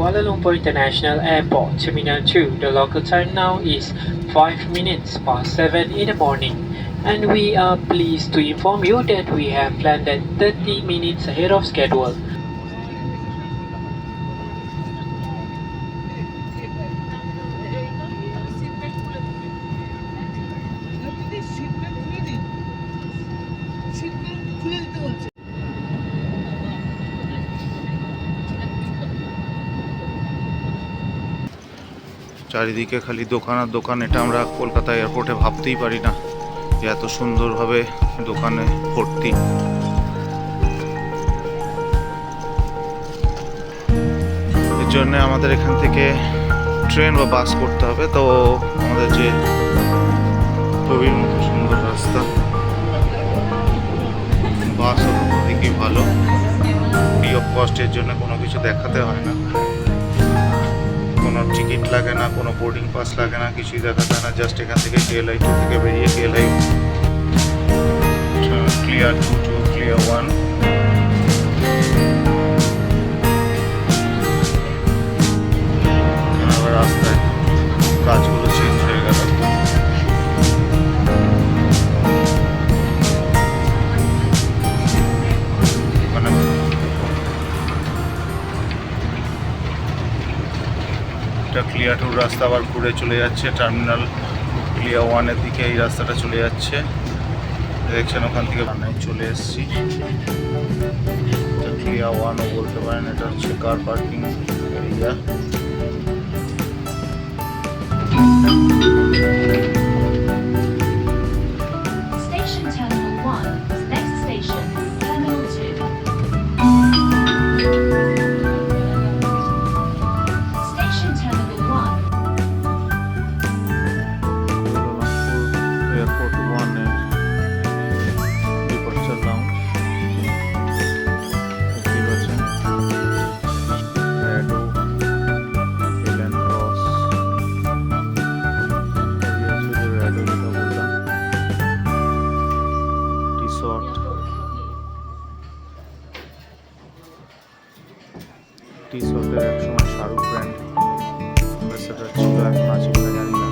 Kuala Lumpur International Airport, Terminal 2. The local time now is 5 minutes past 7 in the morning. And we are pleased to inform you that we have landed 30 minutes ahead of schedule. চারিদিকে খালি দোকান আর দোকান। এটা আমরা কলকাতা এয়ারপোর্টে ভাবতেই পারি না যে এত সুন্দরভাবে দোকানে ভর্তি। এর জন্য আমাদের এখান থেকে ট্রেন বা বাস করতে হবে। তো আমাদের যে ছবির মতো সুন্দর রাস্তা, বাস দিকে ভালো, ফ্রি অফ কস্টের জন্য কোনো কিছু দেখাতে হয় না, কোনো টিকিট লাগে না, কোনো বোর্ডিং পাস লাগে না, কিছুই দেখাতে হয় না। জাস্ট এখান থেকে KLI 2 থেকে বেরিয়ে KLI ক্লিয়ার 2 টু ক্লিয়ার 1 আবার রাস্তায় কাজগুলো চেঞ্জ হয়ে গেল। ক্লিয়ার 2 রাস্তা আবার ঘুরে চলে যাচ্ছে টার্মিনাল ক্লিয়ার 1 এর দিকে। এই রাস্তাটা চলে যাচ্ছে, দেখছেন ওখান থেকে বানাই চলে এসেছি। ক্লিয়ার 1ও বলতে পারেন, এটা হচ্ছে car parking area. Station Terminal 1, next station, Terminal 2. Station Terminal 1. Airport 1 এর ডিপার্চার লাউঞ্জ। দেখতেই পাচ্ছেন র্যাডো, এলেন রস, র্যাডো যেটা বললাম, টিশর্ট, টিশর্টের একসময় শাহরুখ ব্র্যান্ড অ্যাম্বাসেডর ছিল, এখন আছে কিনা জানি না।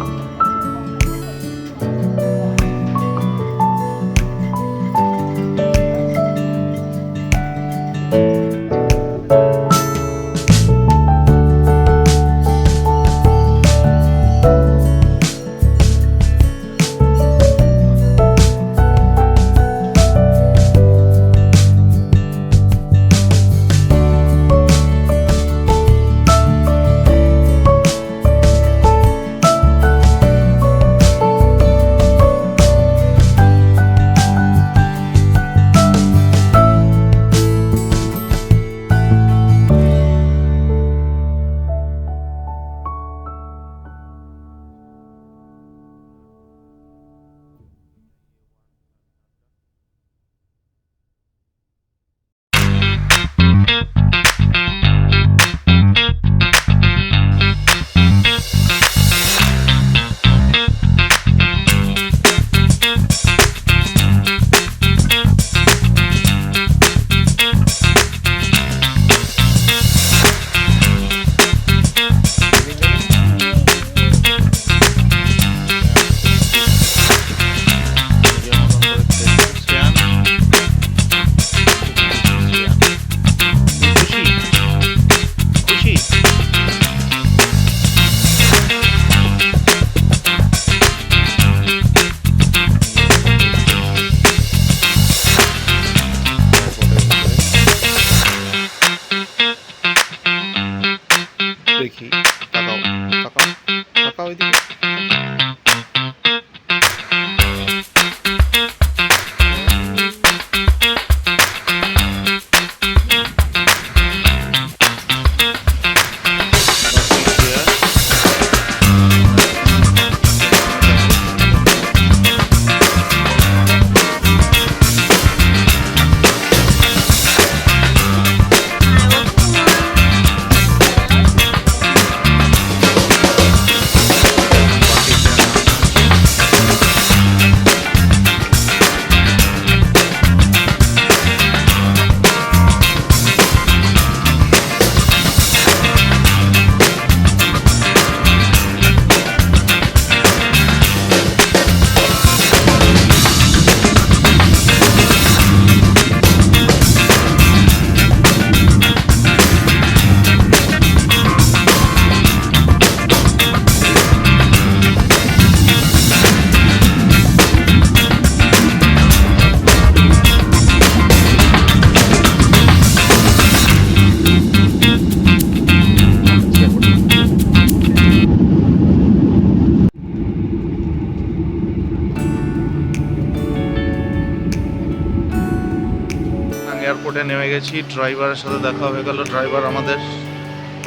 নেমে গেছি, ড্রাইভারের সাথে দেখা হয়ে গেল। ড্রাইভার আমাদের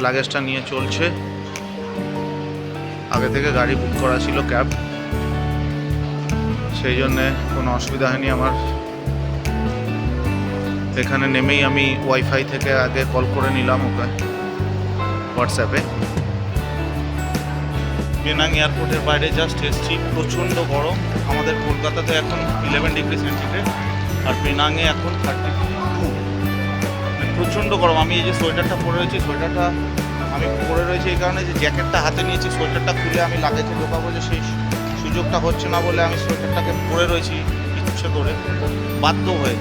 লাগেজটা নিয়ে চলছে। আগে থেকে গাড়ি বুক করা ছিল, ক্যাব, সেই জন্যে কোনো অসুবিধা হয়নি আমার। এখানে নেমেই আমি ওয়াইফাই থেকে আগে কল করে নিলাম ওকে হোয়াটসঅ্যাপে। পেনাং এয়ারপোর্টের বাইরে জাস্ট এসছি, প্রচণ্ড গরম। আমাদের কলকাতাতে এখন 11 ডিগ্রি সেন্টিগ্রেড, আর পেনাংয়ে এখন 32। প্রচণ্ড গরম। আমি এই যে সোয়েটারটা পরে রয়েছি, সোয়েটারটা আমি পরে রয়েছি এই কারণে যে জ্যাকেটটা হাতে নিয়েছি, সোয়েটারটা খুলে আমি লাগেজে ঢোকাবো, যে সেই সুযোগটা হচ্ছে না বলে আমি সোয়েটারটাকে পরে রয়েছি ইচ্ছে করে, বাধ্য হয়ে,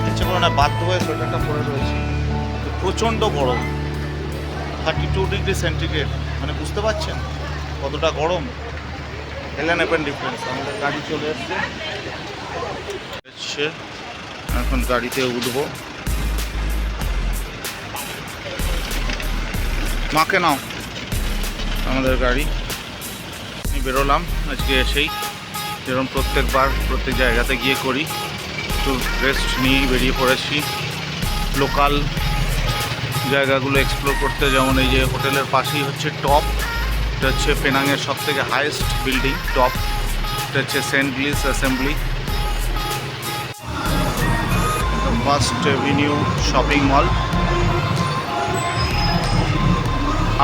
ইচ্ছে করে না, বাধ্য হয়ে সোয়েটারটা পরে রয়েছি। তো প্রচণ্ড গরম, 32 ডিগ্রি সেন্টিগ্রেড, মানে বুঝতে পারছেন কতটা গরম। হেলেন অ্যাপেন ডিফারেন্স। আমাদের গাড়ি চলে এসছে, এখন গাড়িতে উঠবো। মাকে নাও, আমাদের গাড়ি। আমি বেরোলাম আজকে এসেই, যেরকম প্রত্যেকবার প্রত্যেক জায়গাতে গিয়ে করি, একটু রেস্ট নিয়ে বেরিয়ে পড়েছি লোকাল জায়গাগুলো এক্সপ্লোর করতে। যেমন এই যে হোটেলের পাশেই হচ্ছে টপ, এটা হচ্ছে পেনাংয়ের সব থেকে হাইয়েস্ট বিল্ডিং, টপ। এটা হচ্ছে Saint Louis assembly. First avenue shopping mall.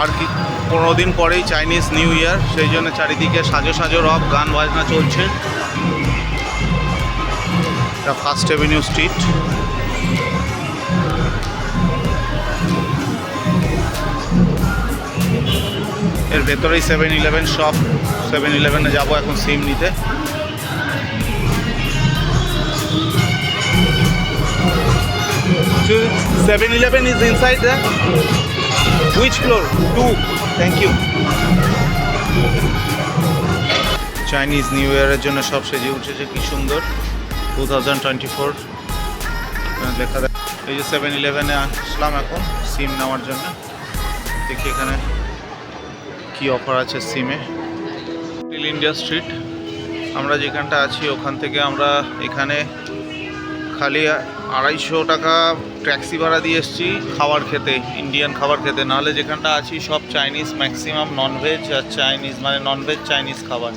আর কি 15 দিন পরেই চাইনিজ নিউ ইয়ার, সেই জন্য চারিদিকে সাজো সাজো রব, গান বাজনা চলছে। এটা ফার্স্ট এভিনিউ স্ট্রিট। এর ভেতরেই 7-11 শপ। 7-11-এ যাবো এখন সিম নিতে। So 7-11 is inside there? Which floor? 2. Thank you. Chinese new ইয়ারের জন্য সব সেজে উঠেছে, কি সুন্দর। 2024 দেখা যায়। এই যে 7-11-এ আসলাম এখন সিম নেওয়ার জন্য। দেখি এখানে কি অফার আছে সিমে। লিটল ইন্ডিয়া স্ট্রিট, আমরা যেখানটা আছি ওখান থেকে আমরা এখানে খালি 250 টাকা ট্যাক্সি ভাড়া দিয়ে এসেছি খাবার খেতে, ইন্ডিয়ান খাবার খেতে। নাহলে যেখানটা আছি সব চাইনিজ, ম্যাক্সিমাম ননভেজ আর চাইনিজ, মানে ননভেজ চাইনিজ খাবার,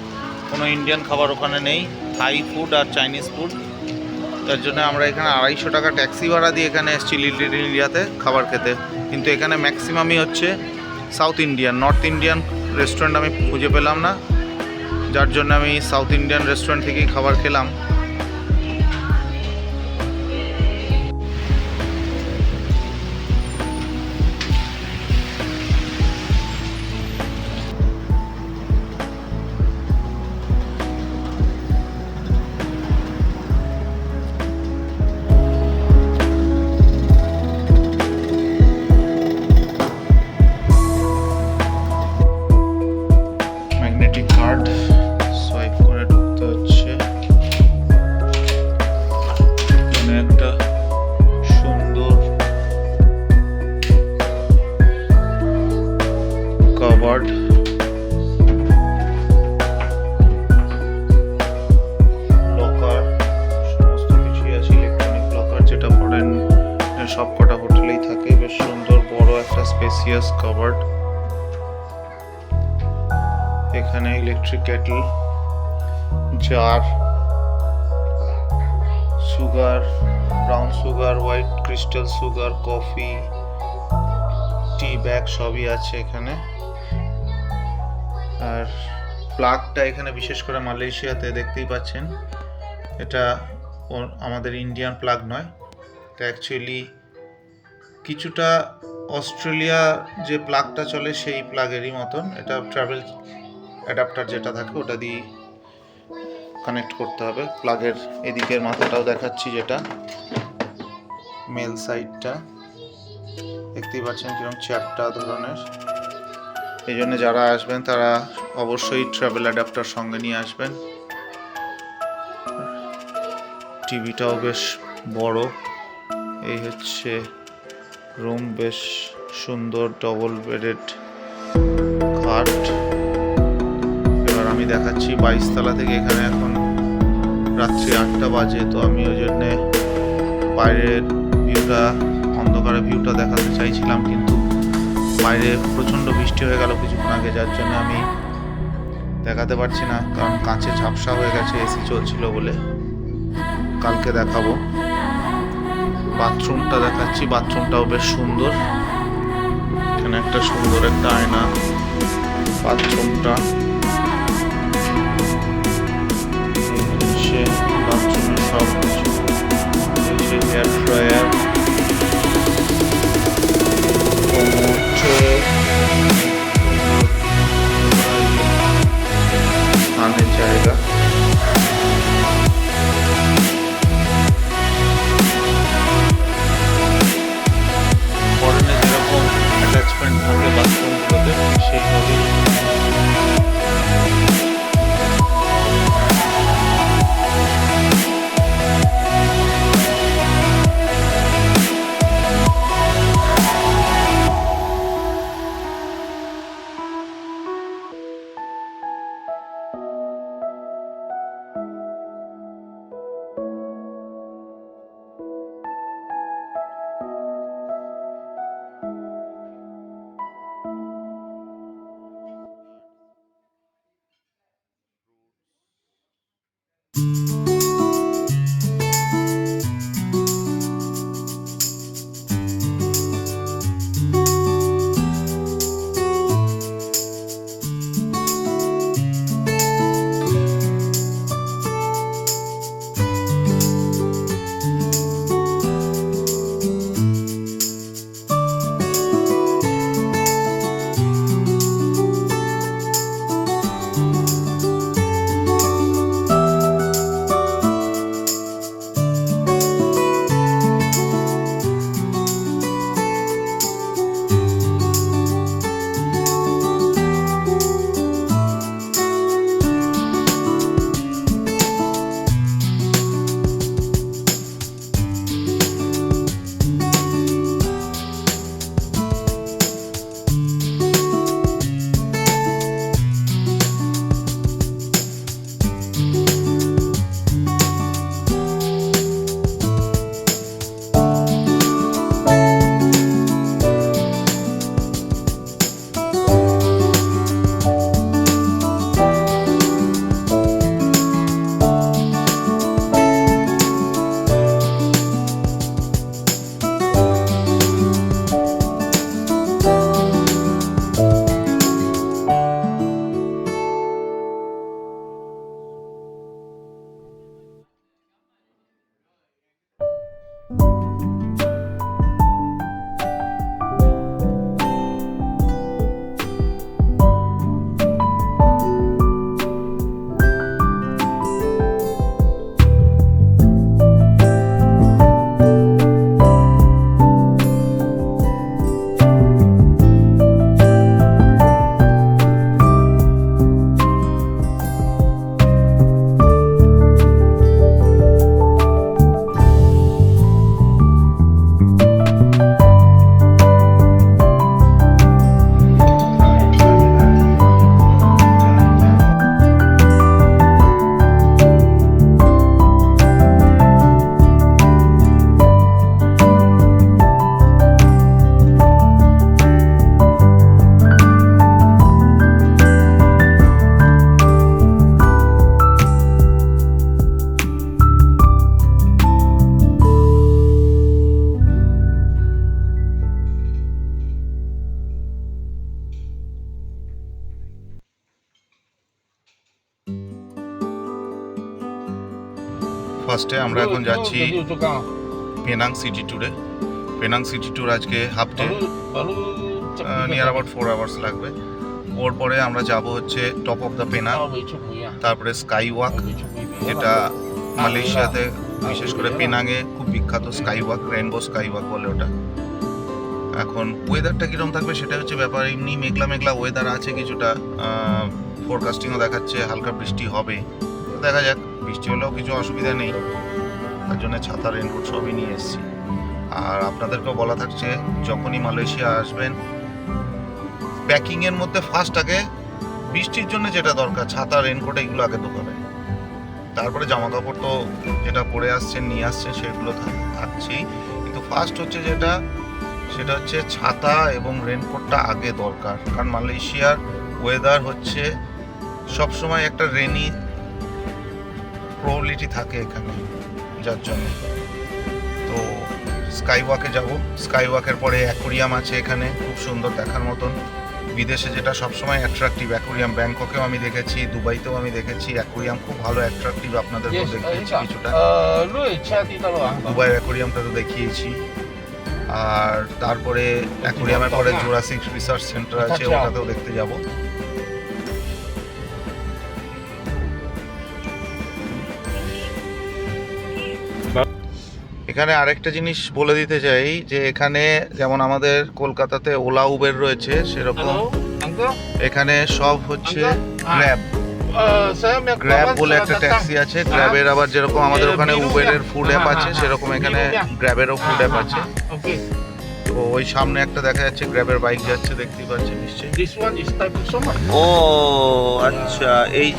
কোনো ইন্ডিয়ান খাবার ওখানে নেই। থাই ফুড আর চাইনিজ ফুড। তার জন্য আমরা এখানে 250 টাকা ট্যাক্সি ভাড়া দিয়ে এখানে এসেছি লিটল ইন্ডিয়াতে খাবার খেতে। কিন্তু এখানে ম্যাক্সিমামই হচ্ছে south Indian, north Indian restaurant আমি খুঁজে পেলাম না, যার জন্য আমি সাউথ ইন্ডিয়ান রেস্টুরেন্ট থেকেই খাবার খেলাম। কার্ড সোয়াইপ করে ঢুকতে হচ্ছে। এখানে একটা সুন্দর কাভার্ড, লকার, সমস্ত কিছুই আছে, ইলেকট্রনিক লকার, যেটা ফরেন সব কটা হোটেলেই থাকে। বেশ সুন্দর বড় একটা স্পেসিয়াস কাভার্ড। এখানে electric kettle, jar, sugar, brown sugar, white crystal sugar, coffee, tea bag সবই আছে এখানে। আর প্লাগটা এখানে বিশেষ করে মালয়েশিয়াতে দেখতেই পাচ্ছেন, এটা আমাদের ইন্ডিয়ান প্লাগ নয়, এটা অ্যাকচুয়ালি কিছুটা অস্ট্রেলিয়া যে প্লাগটা চলে সেই প্লাগেরই মতন। এটা ট্রাভেল অ্যাডাপ্টার যেটা থাকে ওটা দিয়ে কানেক্ট করতে হবে। প্লাগের এদিকের মাথাটাও দেখাচ্ছি, যেটা মেল সাইডটা দেখতেই পাচ্ছেন কিরকম চ্যাপটা ধরনের। এই জন্য যারা আসবেন তারা অবশ্যই ট্রাভেল অ্যাডাপ্টার সঙ্গে নিয়ে আসবেন। টিভিটাও বেশ বড়। এই হচ্ছে রুম, বেশ সুন্দর ডবল বেডেড খাট। এবার আমি দেখাচ্ছি 22 তলা থেকে। এখানে এখন রাত্রি 8টা বাজে, তো আমি ওই জন্যে বাইরের ভিউ হালকা অন্ধকারে ভিউটা দেখাতে চাইছিলাম, কিন্তু বাইরে প্রচণ্ড বৃষ্টি হয়ে গেল কিছুক্ষণ আগে, যার জন্য আমি দেখাতে পারছি না, কারণ কাঁচে ঝাপসা হয়ে গেছে এসি চলছিল বলে। কালকে দেখাবো। বাথরুমটা দেখাচ্ছি, বাথরুমটাও বেশ সুন্দর। এখানে একটা সুন্দর একটা আয়না, বাথরুমটা বাথরুমের সব কিছু, হেয়ার ড্রায়ার, স্নানের জায়গা, ফরেনে যেরকম অ্যাটাচমেন্ট থাকে বাথরুমগুলোতে সেইভাবেই। ফার্স্টে আমরা এখন যাচ্ছি পেনাং সিটি ট্যুরে। পেনাং সিটি ট্যুর আজকে half day, near about 4 hours লাগবে। ওর পরে আমরা যাব হচ্ছে টপ অফ দ্য পেনাং, তারপরে স্কাই ওয়াক, যেটা মালয়েশিয়াতে বিশেষ করে পেনাংয়ে খুব বিখ্যাত sky walk, rainbow sky walk বলে ওটা। এখন ওয়েদারটা কীরকম থাকবে সেটা হচ্ছে ব্যাপার। এমনি মেঘলা মেঘলা ওয়েদার আছে কিছুটা, ফোরকাস্টিংও দেখাচ্ছে হালকা বৃষ্টি হবে, দেখা যাক। বৃষ্টি হলেও কিছু অসুবিধা নেই, তার জন্য ছাতা রেনকোট সবই নিয়ে এসেছি। আর আপনাদেরকেও বলা থাকছে যখনই মালয়েশিয়া আসবেন প্যাকিংয়ের মধ্যে ফার্স্ট আগে বৃষ্টির জন্য যেটা দরকার ছাতা রেনকোট এগুলো আগে দোকানে, তারপরে জামা কাপড় তো যেটা পরে আসছেন নিয়ে আসছেন সেগুলো থাকছেই, কিন্তু ফার্স্ট হচ্ছে যেটা, সেটা হচ্ছে ছাতা এবং রেনকোটটা আগে দরকার, কারণ মালয়েশিয়ার ওয়েদার হচ্ছে সবসময় একটা রেনি প্রবাবিলিটি থাকে এখানে, যার জন্য। তো স্কাই ওয়াকে যাব, স্কাই ওয়াকের পরে অ্যাকোরিয়াম আছে এখানে, খুব সুন্দর দেখার মতন। বিদেশে যেটা সবসময় অ্যাট্রাকটিভ অ্যাকোরিয়াম, ব্যাংককেও আমি দেখেছি, দুবাইতেও আমি দেখেছি, অ্যাকোরিয়াম খুব ভালো অ্যাট্রাকটিভ, আপনাদেরকেও দেখিয়েছি কিছুটা। দুবাই অ্যাকোরিয়ামটা তো দেখিয়েছি। আর তারপরে অ্যাকোরিয়ামের পরে জুরাসিক রিসার্চ সেন্টার আছে, ওটাতেও দেখতে যাব। এখানে আরেকটা জিনিস বলে দিতে চাই যে এখানে যেমন আমাদের কলকাতাতে ওলা উবের রয়েছে, সেরকম এখানে সব হচ্ছে গ্র্যাব। গ্র্যাব বলে একটা ট্যাক্সি আছে, গ্র্যাবের আবার যেরকম আমাদের ওখানে উবেরের ফুড অ্যাপ আছে, সেরকম এখানে গ্র্যাবেরও ফুড অ্যাপ আছে। তো ওই সামনে একটা দেখা যাচ্ছে গ্র্যাবের বাইক যাচ্ছে, দেখতেই পাচ্ছেন নিশ্চয়ই। ও আচ্ছা, এই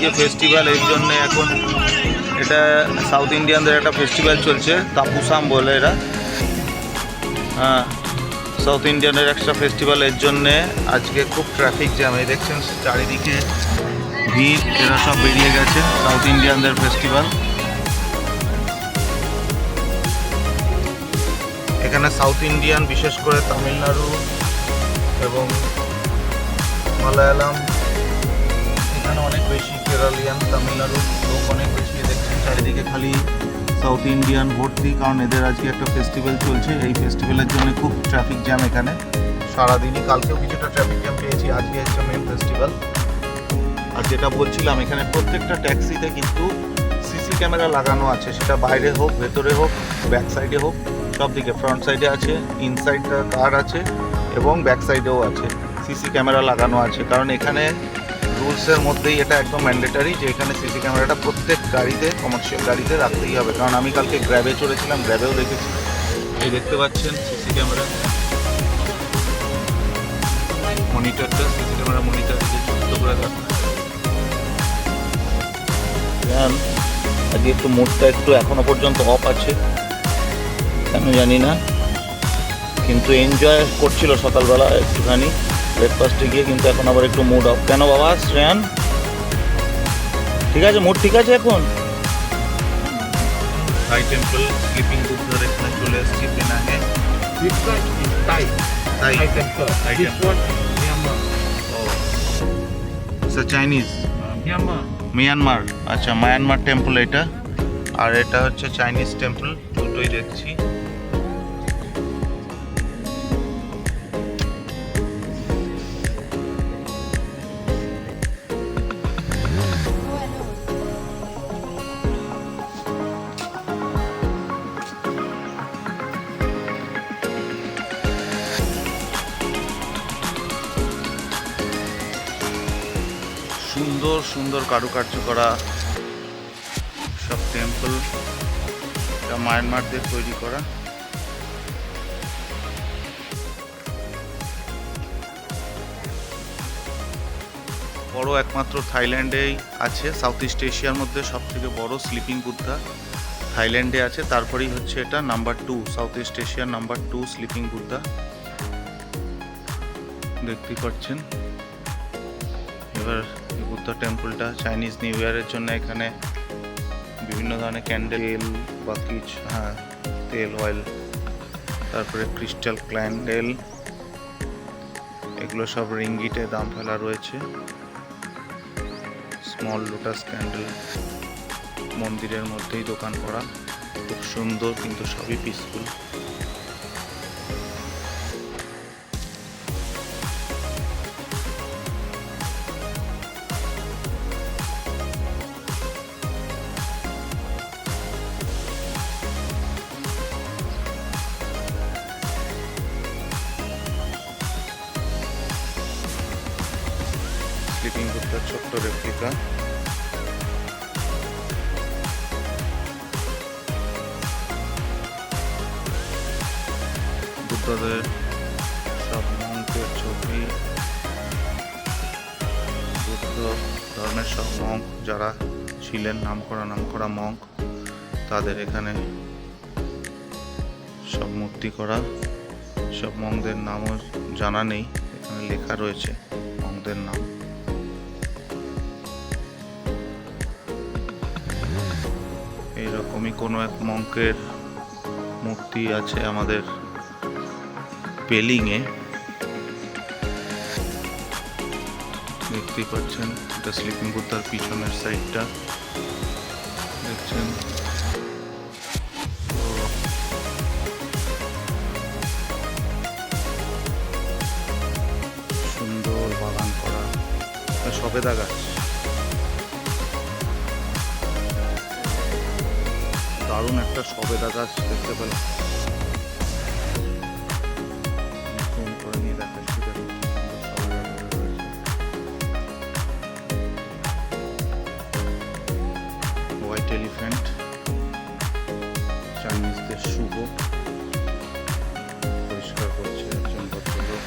যে ফেস্টিভ্যাল, এর জন্য এখন এটা সাউথ ইন্ডিয়ানদের একটা ফেস্টিভ্যাল চলছে, তাপুসাম বলে এরা। হ্যাঁ, সাউথ ইন্ডিয়ানের একটা ফেস্টিভ্যাল, এর জন্যে আজকে খুব ট্রাফিক জ্যাম। এই দেখছেন চারিদিকে ভিড়, এরা সব বেরিয়ে গেছে, সাউথ ইন্ডিয়ানদের ফেস্টিভ্যাল। এখানে সাউথ ইন্ডিয়ান, বিশেষ করে তামিলনাড়ু এবং মালায়ালাম, এখানে অনেক বেশি কেরালিয়ান, তামিলনাড়ু লোক অনেক বেশি। দেখছেন চারিদিকে খালি সাউথ ইন্ডিয়ান ভর্তি, কারণ এদের আজকে একটা ফেস্টিভ্যাল চলছে। এই ফেস্টিভ্যালের জন্য খুব ট্রাফিক জ্যাম এখানে সারাদিনই। কালকেও কিছুটা ট্রাফিক জ্যাম পেয়েছি, আজকে হচ্ছে মেন ফেস্টিভ্যাল। আর যেটা বলছিলাম, এখানে প্রত্যেকটা ট্যাক্সিতে কিন্তু সিসি ক্যামেরা লাগানো আছে, সেটা বাইরে হোক, ভেতরে হোক, ব্যাক সাইডে হোক, সব দিকে। ফ্রন্ট সাইডে আছে, ইনসাইডটা কার আছে এবং ব্যাক সাইডেও আছে, সিসি ক্যামেরা লাগানো আছে। কারণ এখানে রুলসের মধ্যেই এটা একদম ম্যান্ডেটারি যে এখানে সিসি ক্যামেরাটা প্রত্যেক গাড়িতে, কমার্শিয়াল গাড়িতে রাখতেই হবে। কারণ আমি কালকে গ্র্যাবে চড়েছিলাম, গ্র্যাবেও দেখেছি, এই দেখতে পাচ্ছেন সিসি ক্যামেরা মনিটরটা, সিসি ক্যামেরা মনিটর যুক্ত করে রাখা। আজকে একটু মুডটা একটু এখনো পর্যন্ত অফ আছে, কেন জানি না, কিন্তু এনজয় করছিল সকালবেলা একটুখানি ব্রেকফাস্টে গিয়ে, কিন্তু এখন আবার একটু মুড অফ। কেন বাবা শ্রেয়ান, ঠিক আছে মুড ঠিক আছে এখন? থাই টেম্পল, স্লিপিং বুদ্ধার এখানে চলে এসেছি পেনাঙে। চাইনিজ, মিয়ানমার, আচ্ছা মায়ানমার টেম্পল এটা, আর এটা হচ্ছে চাইনিজ টেম্পল, দুটোই দেখছি। সুন্দর সুন্দর কারুকার্য করা সব টেম্পল, এটা মায়ানমারদের তৈরি করা। বড় একমাত্র থাইল্যান্ডেই আছে, সাউথ ইস্ট এশিয়ার মধ্যে সব থেকে বড় স্লিপিং বুদ্ধা থাইল্যান্ডে আছে। তারপরেই হচ্ছে এটা নাম্বার 2, সাউথ ইস্ট এশিয়ার নাম্বার 2 স্লিপিং বুদ্ধা, দেখতেই পাচ্ছেন। এবার এই বুদ্ধা টেম্পলটা চাইনিজ নিউ ইয়ারের জন্য এখানে বিভিন্ন ধরনের ক্যান্ডেল বা কিছু, হ্যাঁ তেল, অয়েল, তারপরে ক্রিস্টাল ক্যান্ডেল, এগুলো সব রিঙ্গিটে দাম ফেলা রয়েছে। স্মল লোটাস ক্যান্ডেল, মন্দিরের মধ্যেই দোকান করা, খুব সুন্দর, কিন্তু সবই পিসফুল। স্লিপিং বুদ্ধার ছোট্ট রেপ্লিকা, বুদ্ধদের সব মঙ্কের ছবি, বুদ্ধ ধর্মের সব মঙ্ক যারা ছিলেন, নামকরা মঙ্ক, তাদের এখানে সব মূর্তি করা, সব মংদের নামও জানা নেই, এখানে লেখা রয়েছে মংদের নাম। এইরকমই কোনো এক মঙ্কের মূর্তি আছে আমাদের পেলিংয়ে, দেখতেই পাচ্ছেন। এটা স্লিপিং বুদ্ধার পিছনের সাইডটা দেখছেন। সুন্দর বাগান করা, সবেদা গাছ, দারুণ একটা সবেদা গাছ দেখতে পেলাম। জুম করে নিয়ে দেখাচ্ছি, দেখুন সবেদা গাছ রয়েছে। হোয়াইট এলিফ্যান্ট, চাইনিজদের শুভ, পরিষ্কার করছে একজন ভদ্রলোক।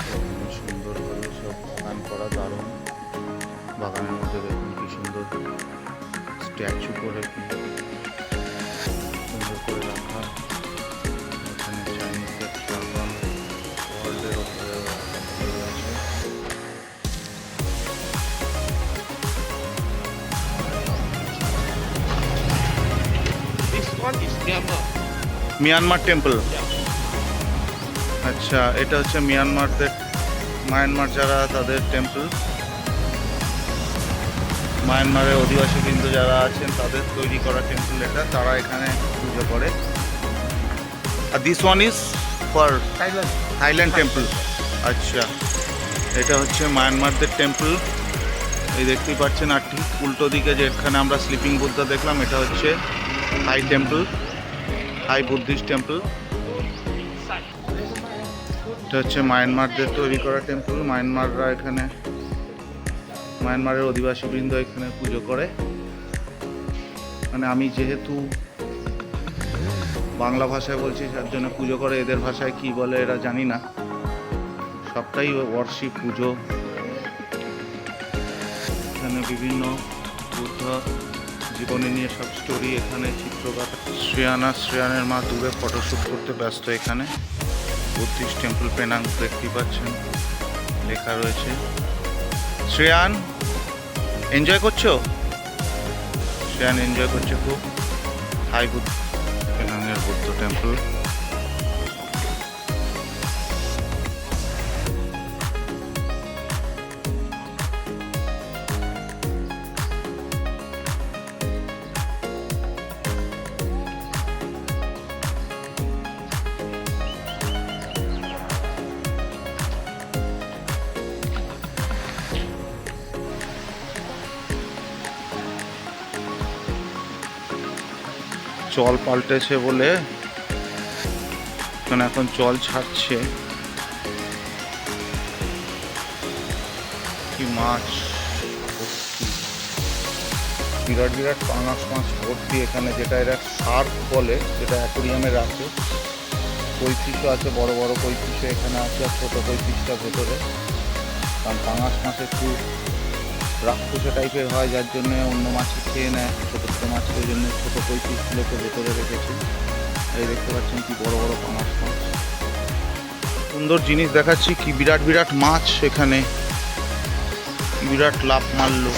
সুন্দর করে সব বাগান করা, দারুণ। বাগানের মধ্যে দেখুন কি সুন্দর স্ট্যাচু করে কি সুন্দর করে রাখা। এখানে চাইনিজদের ট্রাগন ওয়ার্ল্ডের ওপরে আছে। This one is Myanmar. Myanmar temple. আচ্ছা, এটা হচ্ছে মায়ানমার যারা তাদের টেম্পল, মায়ানমারের অধিবাসী বৃন্দ যারা আছেন তাদের তৈরি করা টেম্পল এটা, তারা এখানে পুজো করে। আর this one is for Thailand temple. আচ্ছা, এটা হচ্ছে মায়ানমারদের টেম্পল, এই দেখতেই পাচ্ছেন। আর ঠিক উল্টো দিকে যেখানে আমরা স্লিপিং বুদ্ধা দেখলাম, এটা হচ্ছে থাই টেম্পল, থাই বুদ্ধিস্ট টেম্পল। এটা হচ্ছে মায়ানমারদের তৈরি করা টেম্পল। মায়ানমারের অধিবাসী বৃন্দ এখানে পুজো করে। মানে আমি যেহেতু বাংলা ভাষায় বলছি যার জন্য পুজো করে, এদের ভাষায় কি বলে এরা জানি না। সবটাই ওয়ার্শিপ, পুজো। এখানে বিভিন্ন বুদ্ধ জীবনী নিয়ে সব স্টোরি, এখানে চিত্রকথা। শ্রেয়ানের মা দূরে ফটোশ্যুট করতে ব্যস্ত। এখানে বুদ্ধিস্ট টেম্পল পেনাং দেখতেই পাচ্ছেন, লেখা রয়েছে। শ্রেয়ান এনজয় করছো? শ্রেয়ান এনজয় করছে খুব। থাই পেনাংয়ের বুদ্ধ টেম্পল। জল পাল্টেছে বলে এখন জল ছাড়ছে। কি মাছ, বিরাট বিরাট পাঙাশ মাছ ভর্তি এখানে, যেটা এরা শার্ক বলে, যেটা অ্যাকোরিয়ামে রাখে। কই ফিশও আছে, বড় বড় কই ফিশও এখানে আছে, আর ছোটো কই ফিশটা ভেতরে। কারণ পাঙাশ মাছ একটু রাক্ষসে টাইপের হয়, যার জন্য অন্য মাছকে খেয়ে নেয়, ছোটো ছোটো মাছকে, ওই জন্য ছোটো কই পিসগুলোকে ভেতরে রেখেছে। এই দেখতে পাচ্ছেন কি বড় বড় পাঙাশ মাছ। সুন্দর জিনিস দেখাচ্ছি, কি বিরাট বিরাট মাছ এখানে, কি বিরাট লাভ মারলো।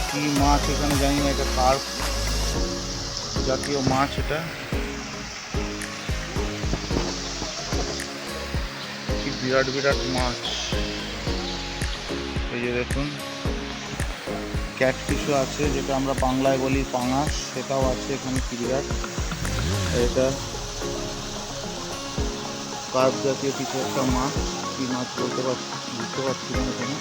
কি মাছ এখানে জানি না, এটা কার্প জাতীয় মাছ। এটা কি বিরাট বিরাট মাছ। এই যে দেখুন, ক্যাটফিশও আছে, যেটা আমরা বাংলায় বলি পাঙাশ, সেটাও আছে এখানে। কি বিরাট, এটা কার্প জাতীয় কিছু একটা মাছ। কি মাছ বুঝতে পারছি না। এখানে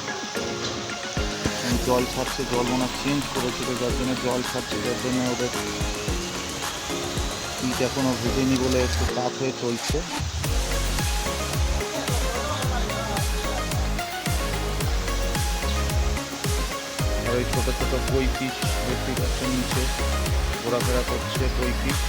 জল ছাড়ছে, জল মনে চেঞ্জ করেছিল, যার জন্য জল ছাড়ছে, যার জন্য ওদের পিঠ এখনো ভেজেনি বলে একটু কাত হয়ে চলছে। আর ওই ছোটো ছোটো কই ফিশ দেখতেই পাচ্ছেন, নিচে ঘোরাফেরা করছে কই ফিশ।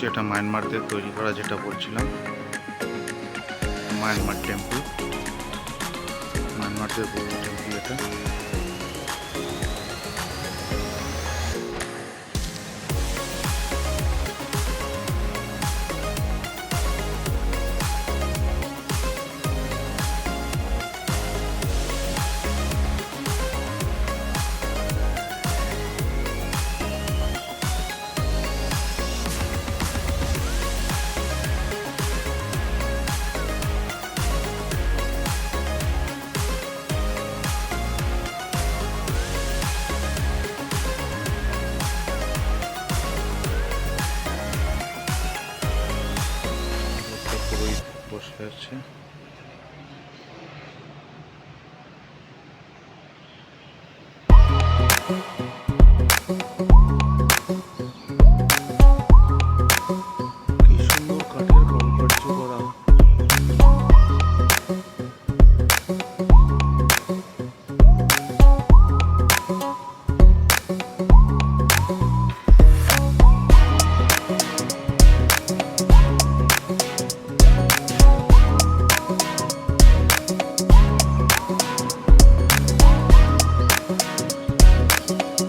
হচ্ছে এটা মায়ানমারদের তৈরি করা, যেটা বলছিলাম মায়ানমার টেম্পল, মায়ানমারদের বৌদ্ধ টেম্পল এটা। পুরোহিত বসে আছে। কি সুন্দর কাঠের কারুকার্য করা।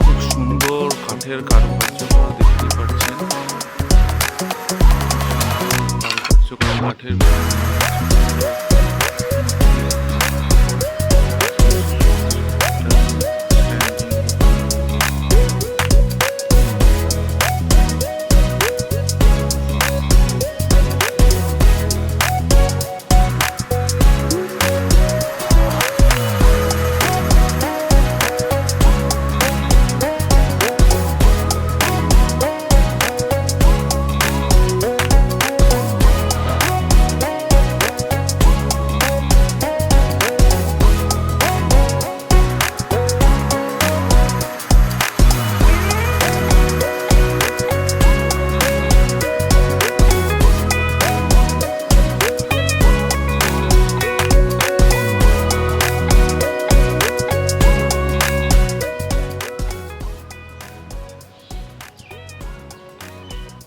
খুব সুন্দর কাঠের কারুকার্য করা দেখতে পাচ্ছেন। কারুকার্য করা কাঠের